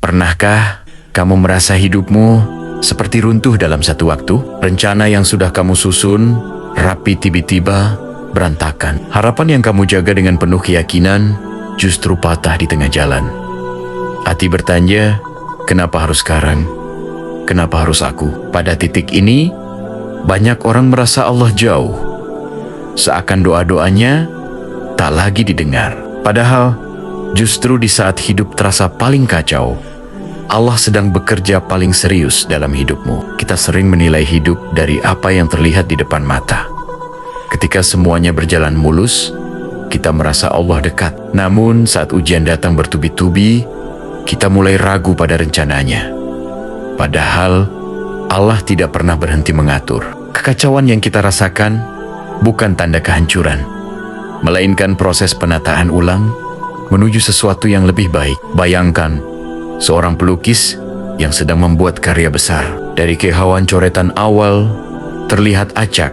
Pernahkah kamu merasa hidupmu seperti runtuh dalam satu waktu? Rencana yang sudah kamu susun rapi tiba-tiba berantakan. Harapan yang kamu jaga dengan penuh keyakinan justru patah di tengah jalan. Hati bertanya, kenapa harus sekarang? Kenapa harus aku? Pada titik ini, banyak orang merasa Allah jauh. Seakan doa-doanya tak lagi didengar. Padahal, justru di saat hidup terasa paling kacau, Allah sedang bekerja paling serius dalam hidupmu. Kita sering menilai hidup dari apa yang terlihat di depan mata. Ketika semuanya berjalan mulus, kita merasa Allah dekat. Namun saat ujian datang bertubi-tubi, kita mulai ragu pada rencananya. Padahal Allah tidak pernah berhenti mengatur. Kekacauan yang kita rasakan bukan tanda kehancuran, melainkan proses penataan ulang menuju sesuatu yang lebih baik. Bayangkan seorang pelukis yang sedang membuat karya besar. Dari kehauan coretan awal terlihat acak,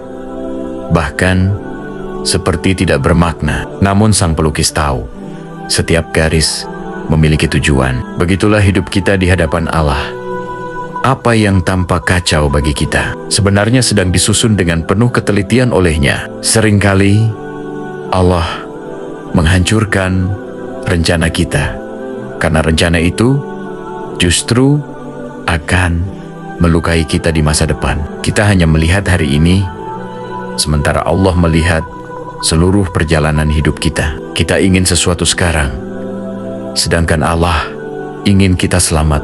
bahkan seperti tidak bermakna. Namun sang pelukis tahu, setiap garis memiliki tujuan. Begitulah hidup kita di hadapan Allah. Apa yang tampak kacau bagi kita, sebenarnya sedang disusun dengan penuh ketelitian olehnya. Seringkali Allah menghancurkan rencana kita, karena rencana itu justru akan melukai kita di masa depan. Kita hanya melihat hari ini, sementara Allah melihat seluruh perjalanan hidup kita. Kita ingin sesuatu sekarang, sedangkan Allah ingin kita selamat,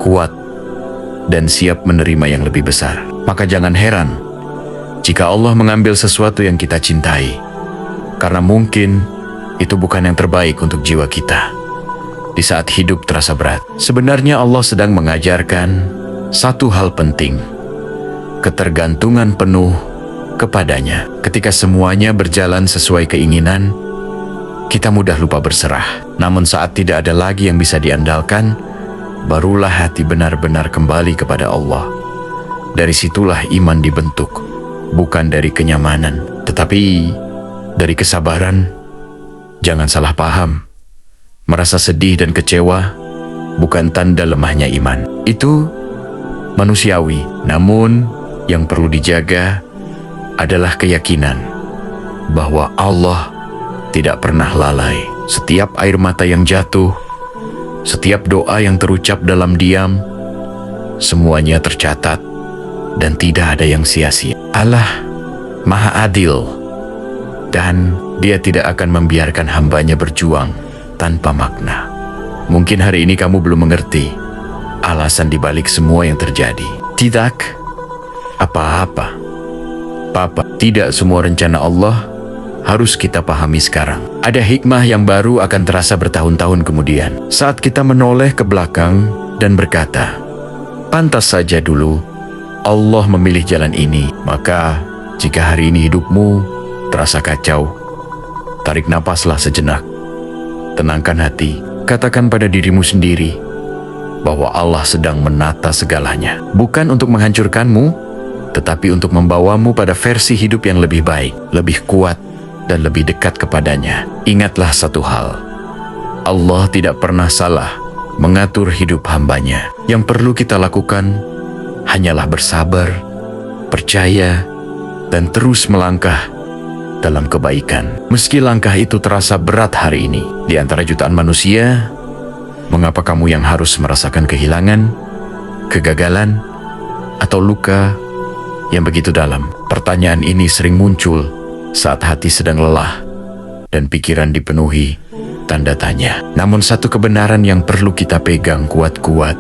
kuat, dan siap menerima yang lebih besar. Maka jangan heran jika Allah mengambil sesuatu yang kita cintai, karena mungkin itu bukan yang terbaik untuk jiwa kita. Di saat hidup terasa berat, sebenarnya Allah sedang mengajarkan satu hal penting: ketergantungan penuh kepadanya. Ketika semuanya berjalan sesuai keinginan, kita mudah lupa berserah. Namun saat tidak ada lagi yang bisa diandalkan, barulah hati benar-benar kembali kepada Allah. Dari situlah iman dibentuk, bukan dari kenyamanan, tetapi dari kesabaran. Jangan salah paham, merasa sedih dan kecewa bukan tanda lemahnya iman. Itu manusiawi, namun yang perlu dijaga adalah keyakinan bahwa Allah tidak pernah lalai. Setiap air mata yang jatuh, setiap doa yang terucap dalam diam, semuanya tercatat dan tidak ada yang sia-sia. Allah Maha Adil, dan Dia tidak akan membiarkan hambanya berjuang tanpa makna. Mungkin hari ini kamu belum mengerti alasan dibalik semua yang terjadi. Tidak apa-apa, Papa. Tidak semua rencana Allah harus kita pahami sekarang. Ada hikmah yang baru akan terasa bertahun-tahun kemudian. Saat kita menoleh ke belakang dan berkata, pantas saja dulu Allah memilih jalan ini. Maka jika hari ini hidupmu terasa kacau, tarik napaslah sejenak. Tenangkan hati. Katakan pada dirimu sendiri bahwa Allah sedang menata segalanya. Bukan untuk menghancurkanmu, tetapi untuk membawamu pada versi hidup yang lebih baik, lebih kuat, dan lebih dekat kepadanya. Ingatlah satu hal: Allah tidak pernah salah mengatur hidup hambanya. Yang perlu kita lakukan hanyalah bersabar, percaya, dan terus melangkah dalam kebaikan. Meski langkah itu terasa berat hari ini, di antara jutaan manusia, mengapa kamu yang harus merasakan kehilangan, kegagalan, atau luka yang begitu dalam? Pertanyaan ini sering muncul saat hati sedang lelah dan pikiran dipenuhi tanda tanya. Namun satu kebenaran yang perlu kita pegang kuat-kuat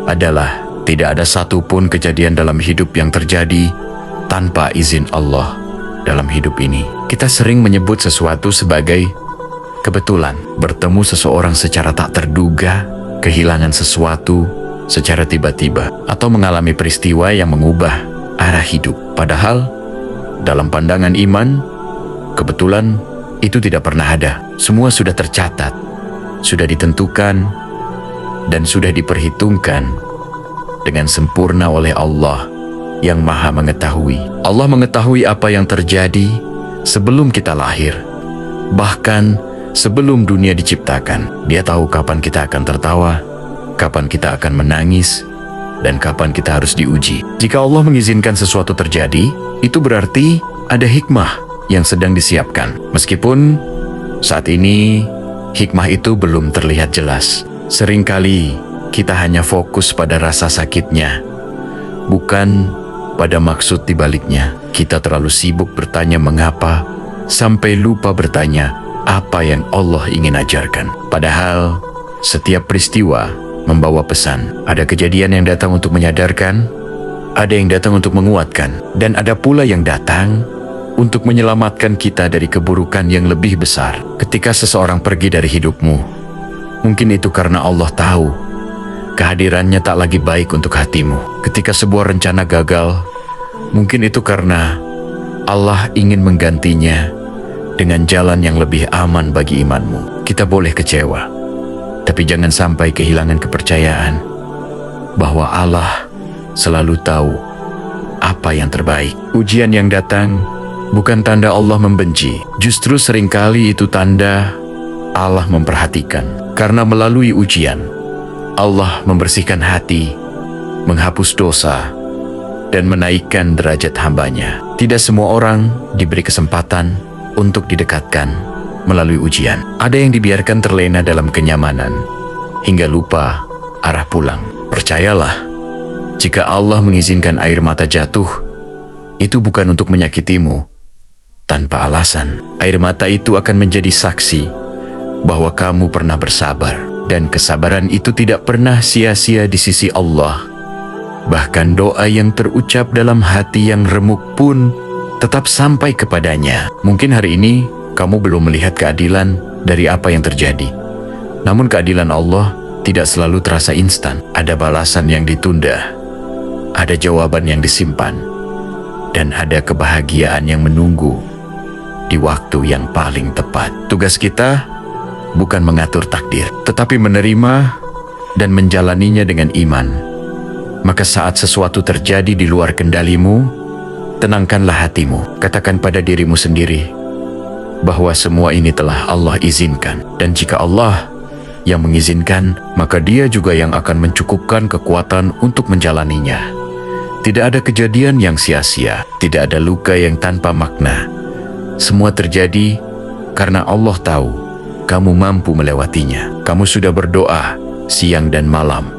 adalah tidak ada satupun kejadian dalam hidup yang terjadi tanpa izin Allah. Dalam hidup ini, kita sering menyebut sesuatu sebagai kebetulan. Bertemu seseorang secara tak terduga, kehilangan sesuatu secara tiba-tiba, atau mengalami peristiwa yang mengubah arah hidup. Padahal, dalam pandangan iman, kebetulan itu tidak pernah ada. Semua sudah tercatat, sudah ditentukan, dan sudah diperhitungkan dengan sempurna oleh Allah yang Maha Mengetahui. Allah mengetahui apa yang terjadi sebelum kita lahir, bahkan sebelum dunia diciptakan. Dia tahu kapan kita akan tertawa, kapan kita akan menangis, dan kapan kita harus diuji. Jika Allah mengizinkan sesuatu terjadi, itu berarti ada hikmah yang sedang disiapkan. Meskipun saat ini hikmah itu belum terlihat jelas. Seringkali kita hanya fokus pada rasa sakitnya, bukan pada maksud dibaliknya. Kita terlalu sibuk bertanya mengapa, sampai lupa bertanya apa yang Allah ingin ajarkan. Padahal setiap peristiwa membawa pesan. Ada kejadian yang datang untuk menyadarkan, ada yang datang untuk menguatkan, dan ada pula yang datang untuk menyelamatkan kita dari keburukan yang lebih besar. Ketika seseorang pergi dari hidupmu, mungkin itu karena Allah tahu kehadirannya tak lagi baik untuk hatimu. Ketika sebuah rencana gagal, mungkin itu karena Allah ingin menggantinya dengan jalan yang lebih aman bagi imanmu. Kita boleh kecewa, tapi jangan sampai kehilangan kepercayaan bahwa Allah selalu tahu apa yang terbaik. Ujian yang datang bukan tanda Allah membenci, justru seringkali itu tanda Allah memperhatikan. Karena melalui ujian, Allah membersihkan hati, menghapus dosa, dan menaikkan derajat hambanya. Tidak semua orang diberi kesempatan untuk didekatkan melalui ujian. Ada yang dibiarkan terlena dalam kenyamanan, hingga lupa arah pulang. Percayalah, jika Allah mengizinkan air mata jatuh, itu bukan untuk menyakitimu. Tanpa alasan, air mata itu akan menjadi saksi bahwa kamu pernah bersabar, dan kesabaran itu tidak pernah sia-sia di sisi Allah. Bahkan doa yang terucap dalam hati yang remuk pun tetap sampai kepadanya. Mungkin hari ini kamu belum melihat keadilan dari apa yang terjadi. Namun keadilan Allah tidak selalu terasa instan. Ada balasan yang ditunda, ada jawaban yang disimpan, dan ada kebahagiaan yang menunggu di waktu yang paling tepat. Tugas kita bukan mengatur takdir, tetapi menerima dan menjalaninya dengan iman. Maka saat sesuatu terjadi di luar kendalimu, tenangkanlah hatimu. Katakan pada dirimu sendiri bahwa semua ini telah Allah izinkan. Dan jika Allah yang mengizinkan, maka Dia juga yang akan mencukupkan kekuatan untuk menjalaninya. Tidak ada kejadian yang sia-sia, tidak ada luka yang tanpa makna. Semua terjadi karena Allah tahu kamu mampu melewatinya. Kamu sudah berdoa siang dan malam,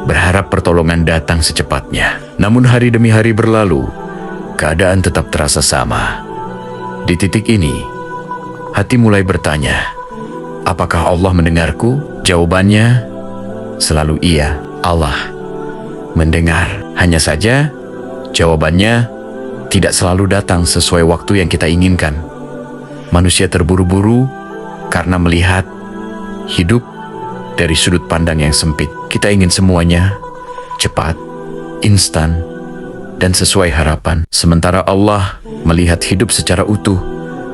berharap pertolongan datang secepatnya. Namun hari demi hari berlalu, keadaan tetap terasa sama. Di titik ini, hati mulai bertanya, apakah Allah mendengarku? Jawabannya selalu iya, Allah mendengar. Hanya saja, jawabannya tidak selalu datang sesuai waktu yang kita inginkan. Manusia terburu-buru karena melihat hidup dari sudut pandang yang sempit. Kita ingin semuanya cepat, instan, dan sesuai harapan. Sementara Allah melihat hidup secara utuh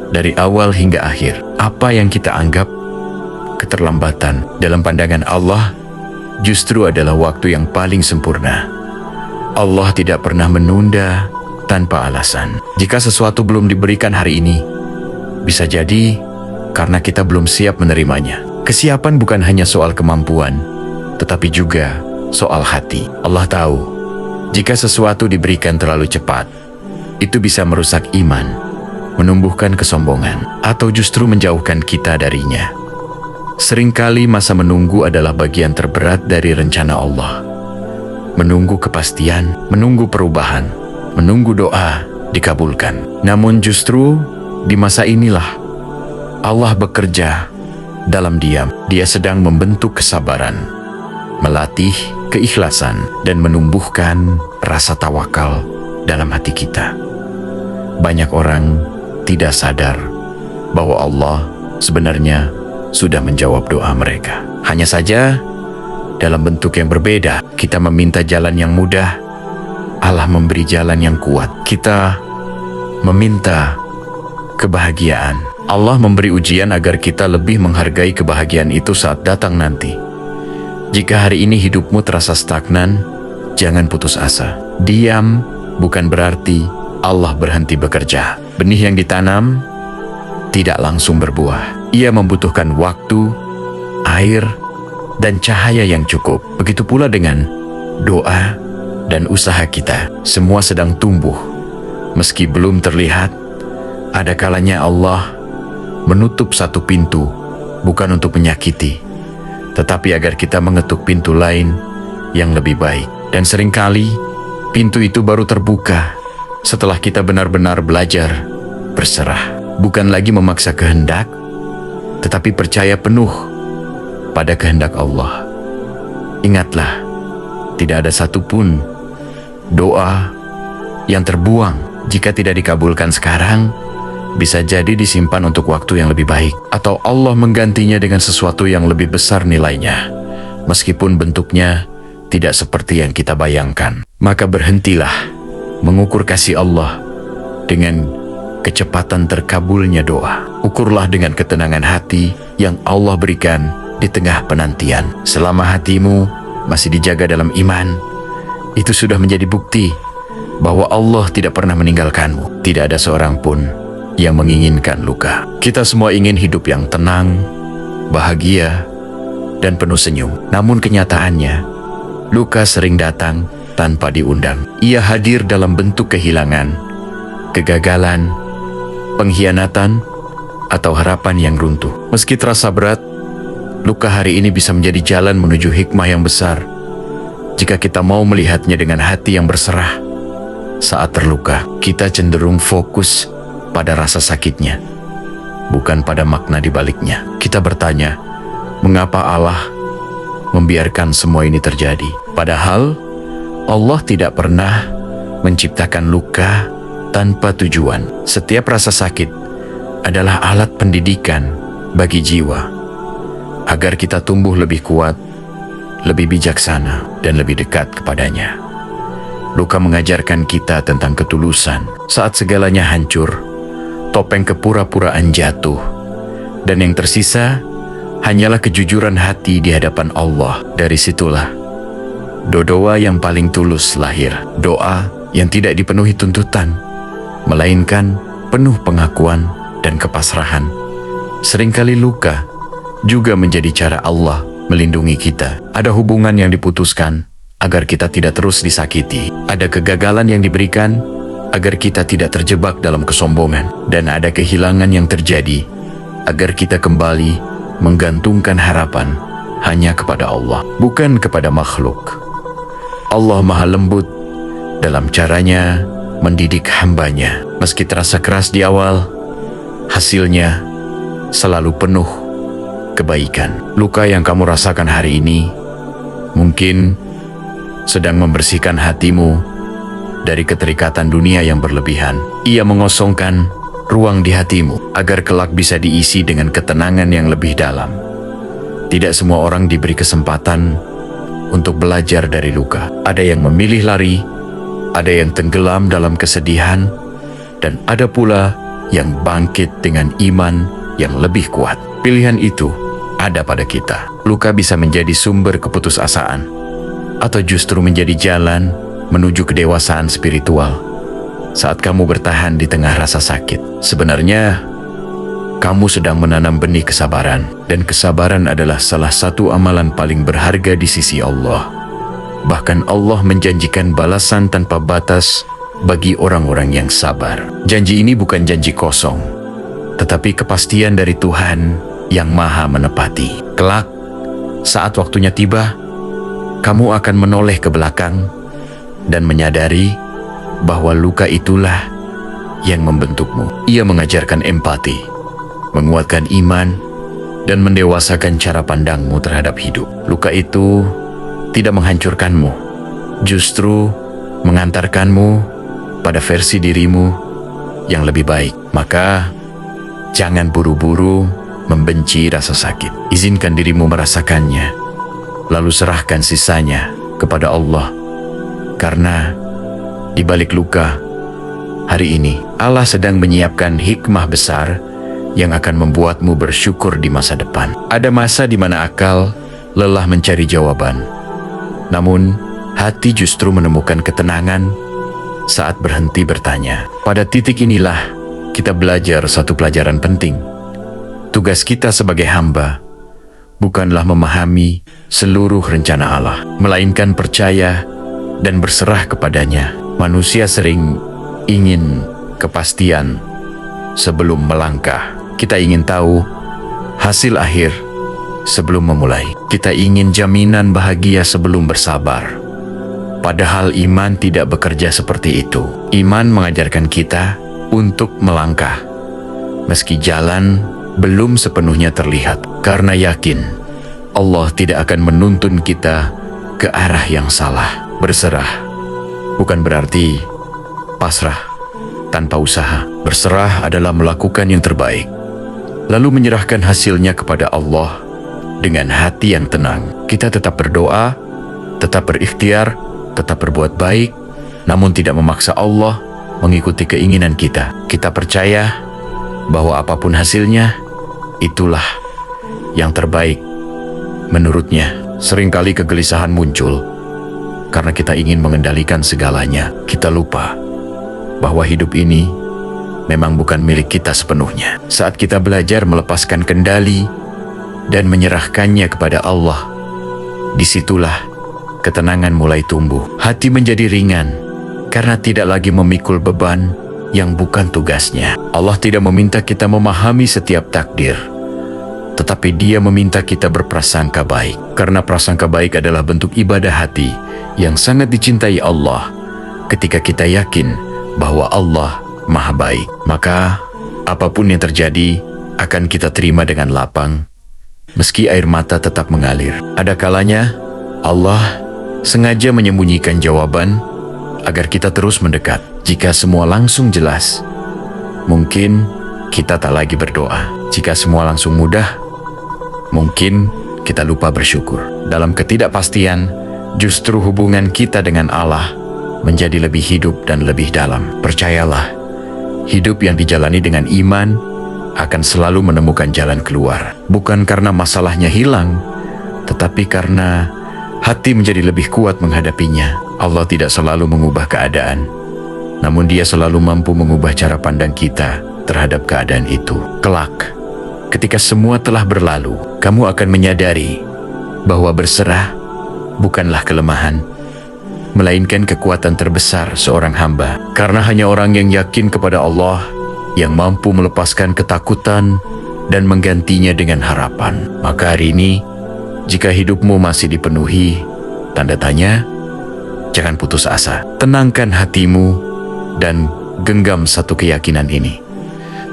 dari awal hingga akhir. Apa yang kita anggap keterlambatan, dalam pandangan Allah justru adalah waktu yang paling sempurna. Allah tidak pernah menunda tanpa alasan. Jika sesuatu belum diberikan hari ini, bisa jadi karena kita belum siap menerimanya. Kesiapan bukan hanya soal kemampuan, tetapi juga soal hati. Allah tahu, jika sesuatu diberikan terlalu cepat, itu bisa merusak iman, menumbuhkan kesombongan, atau justru menjauhkan kita darinya. Seringkali masa menunggu adalah bagian terberat dari rencana Allah. Menunggu kepastian, menunggu perubahan, menunggu doa dikabulkan. Namun justru di masa inilah Allah bekerja dalam diam. Dia sedang membentuk kesabaran, melatih keikhlasan, dan menumbuhkan rasa tawakal dalam hati kita. Banyak orang tidak sadar bahwa Allah sebenarnya sudah menjawab doa mereka. Hanya saja dalam bentuk yang berbeda. Kita meminta jalan yang mudah, Allah memberi jalan yang kuat. Kita meminta kebahagiaan, Allah memberi ujian agar kita lebih menghargai kebahagiaan itu saat datang nanti. Jika hari ini hidupmu terasa stagnan, jangan putus asa. Diam bukan berarti Allah berhenti bekerja. Benih yang ditanam tidak langsung berbuah. Ia membutuhkan waktu, air, dan cahaya yang cukup. Begitu pula dengan doa dan usaha kita. Semua sedang tumbuh. Meski belum terlihat, ada kalanya Allah menutup satu pintu, bukan untuk menyakiti, tetapi agar kita mengetuk pintu lain yang lebih baik. Dan seringkali, pintu itu baru terbuka setelah kita benar-benar belajar berserah. Bukan lagi memaksa kehendak, tetapi percaya penuh pada kehendak Allah. Ingatlah, tidak ada satupun doa yang terbuang jika tidak dikabulkan sekarang, bisa jadi disimpan untuk waktu yang lebih baik, atau Allah menggantinya dengan sesuatu yang lebih besar nilainya, meskipun bentuknya tidak seperti yang kita bayangkan. Maka berhentilah mengukur kasih Allah dengan kecepatan terkabulnya doa. Ukurlah dengan ketenangan hati yang Allah berikan di tengah penantian. Selama hatimu masih dijaga dalam iman, itu sudah menjadi bukti bahwa Allah tidak pernah meninggalkanmu. Tidak ada seorang pun yang menginginkan luka. Kita semua ingin hidup yang tenang, bahagia, dan penuh senyum. Namun kenyataannya, luka sering datang tanpa diundang. Ia hadir dalam bentuk kehilangan, kegagalan, pengkhianatan, atau harapan yang runtuh. Meski terasa berat, luka hari ini bisa menjadi jalan menuju hikmah yang besar jika kita mau melihatnya dengan hati yang berserah. Saat terluka, kita cenderung fokus pada rasa sakitnya, bukan pada makna di baliknya. Kita bertanya, mengapa Allah membiarkan semua ini terjadi? Padahal Allah tidak pernah menciptakan luka tanpa tujuan. Setiap rasa sakit adalah alat pendidikan bagi jiwa, agar kita tumbuh lebih kuat, lebih bijaksana, dan lebih dekat kepadanya. Luka mengajarkan kita tentang ketulusan. Saat segalanya hancur, topeng kepura-puraan jatuh, dan yang tersisa hanyalah kejujuran hati di hadapan Allah. Dari situlah doa yang paling tulus lahir. Doa yang tidak dipenuhi tuntutan, melainkan penuh pengakuan dan kepasrahan. Seringkali luka juga menjadi cara Allah melindungi kita. Ada hubungan yang diputuskan agar kita tidak terus disakiti. Ada kegagalan yang diberikan agar kita tidak terjebak dalam kesombongan. Dan ada kehilangan yang terjadi agar kita kembali menggantungkan harapan hanya kepada Allah, bukan kepada makhluk. Allah Maha Lembut dalam caranya mendidik hambanya. Meski terasa keras di awal, hasilnya selalu penuh kebaikan. Luka yang kamu rasakan hari ini mungkin sedang membersihkan hatimu dari keterikatan dunia yang berlebihan. Ia mengosongkan ruang di hatimu agar kelak bisa diisi dengan ketenangan yang lebih dalam. Tidak semua orang diberi kesempatan untuk belajar dari luka. Ada yang memilih lari, ada yang tenggelam dalam kesedihan, dan ada pula yang bangkit dengan iman yang lebih kuat. Pilihan itu ada pada kita. Luka bisa menjadi sumber keputusasaan, atau justru menjadi jalan menuju kedewasaan spiritual. Saat kamu bertahan di tengah rasa sakit, sebenarnya kamu sedang menanam benih kesabaran. Dan kesabaran adalah salah satu amalan paling berharga di sisi Allah. Bahkan Allah menjanjikan balasan tanpa batas bagi orang-orang yang sabar. Janji ini bukan janji kosong, tetapi kepastian dari Tuhan yang Maha menepati. Kelak, saat waktunya tiba, kamu akan menoleh ke belakang dan menyadari bahwa luka itulah yang membentukmu. Ia mengajarkan empati, menguatkan iman, dan mendewasakan cara pandangmu terhadap hidup. Luka itu tidak menghancurkanmu, justru mengantarkanmu pada versi dirimu yang lebih baik. Maka, jangan buru-buru membenci rasa sakit. Izinkan dirimu merasakannya, lalu serahkan sisanya kepada Allah. Karena di balik luka, hari ini Allah sedang menyiapkan hikmah besar yang akan membuatmu bersyukur di masa depan. Ada masa di mana akal lelah mencari jawaban, namun hati justru menemukan ketenangan saat berhenti bertanya. Pada titik inilah kita belajar satu pelajaran penting. Tugas kita sebagai hamba bukanlah memahami seluruh rencana Allah, melainkan percaya dan berserah kepadanya. Manusia sering ingin kepastian sebelum melangkah. Kita ingin tahu hasil akhir sebelum memulai. Kita ingin jaminan bahagia sebelum bersabar. Padahal iman tidak bekerja seperti itu. Iman mengajarkan kita untuk melangkah, meski jalan belum sepenuhnya terlihat. Karena yakin Allah tidak akan menuntun kita ke arah yang salah. Berserah bukan berarti pasrah tanpa usaha. Berserah adalah melakukan yang terbaik, lalu menyerahkan hasilnya kepada Allah dengan hati yang tenang. Kita tetap berdoa, tetap berikhtiar, tetap berbuat baik, namun tidak memaksa Allah mengikuti keinginan kita. Kita percaya bahwa apapun hasilnya, itulah yang terbaik menurutnya. Seringkali kegelisahan muncul karena kita ingin mengendalikan segalanya. Kita lupa bahwa hidup ini memang bukan milik kita sepenuhnya. Saat kita belajar melepaskan kendali dan menyerahkannya kepada Allah, disitulah ketenangan mulai tumbuh. Hati menjadi ringan karena tidak lagi memikul beban yang bukan tugasnya. Allah tidak meminta kita memahami setiap takdir, tetapi Dia meminta kita berprasangka baik. Karena prasangka baik adalah bentuk ibadah hati yang sangat dicintai Allah. Ketika kita yakin bahwa Allah Maha Baik, maka apapun yang terjadi akan kita terima dengan lapang, meski air mata tetap mengalir. Ada kalanya Allah sengaja menyembunyikan jawaban agar kita terus mendekat. Jika semua langsung jelas, mungkin kita tak lagi berdoa. Jika semua langsung mudah, mungkin kita lupa bersyukur. Dalam ketidakpastian, justru hubungan kita dengan Allah menjadi lebih hidup dan lebih dalam. Percayalah, hidup yang dijalani dengan iman akan selalu menemukan jalan keluar. Bukan karena masalahnya hilang, tetapi karena hati menjadi lebih kuat menghadapinya. Allah tidak selalu mengubah keadaan, namun Dia selalu mampu mengubah cara pandang kita terhadap keadaan itu. Kelak, ketika semua telah berlalu, kamu akan menyadari bahwa berserah bukanlah kelemahan, melainkan kekuatan terbesar seorang hamba. Karena hanya orang yang yakin kepada Allah yang mampu melepaskan ketakutan dan menggantinya dengan harapan. Maka hari ini, jika hidupmu masih dipenuhi tanda tanya, jangan putus asa. Tenangkan hatimu dan genggam satu keyakinan ini.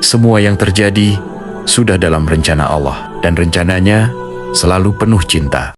Semua yang terjadi sudah dalam rencana Allah, dan rencananya selalu penuh cinta.